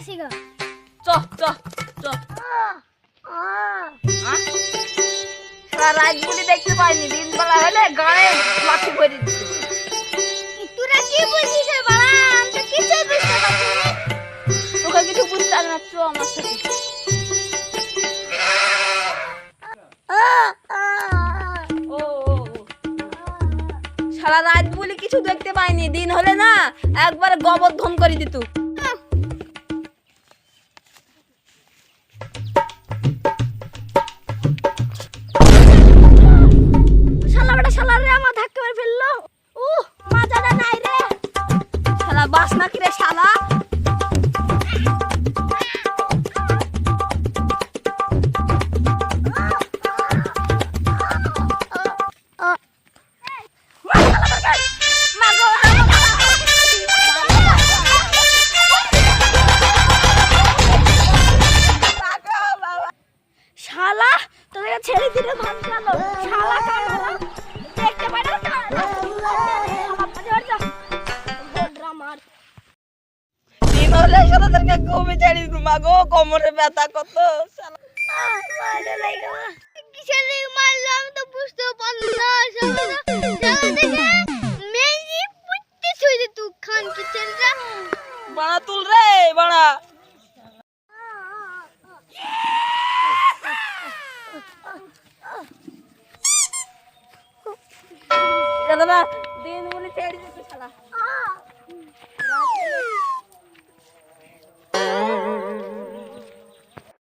আসি গো। চ চ চ সারা রাত গুলি দেখতে পাইনি, দিন বেলা হলে গায়ে লাঠি ভরে দিত। তোরা কি বলছিস রে বাবা? আমি তো কিছুই বুঝতে পারছি না। তোকে কিছু বুঝতে হবে না, চ আমার সাথে। ও সারা রাত বলি কিছু দেখতে পাইনি, দিন হলে না একবারে গোবর্ধন করে দিত। শালা বেটা শালা রে আমার ধাক্কা মেরে ফেললো। মাজাটা নাই রে। শালা বাস নাকি রে শালা? শালা তোদেরকে ছেড়ে দিলে ভাত গেল। শালা কামড়া দেখতে পাই না। ড্রামার দিন হলে সারাদেরকে ঘুমে ছাড়ি মাগো, কোমরে ব্যথা কত শালা। কিসের লেগে মারলো আমি তো বুঝতে পারলাম না। শালা দেখে মেয়ে পুত্তে ছুঁয়ে তুই খান কি ছেলেটা। বাড়া তুল রে বাড়া।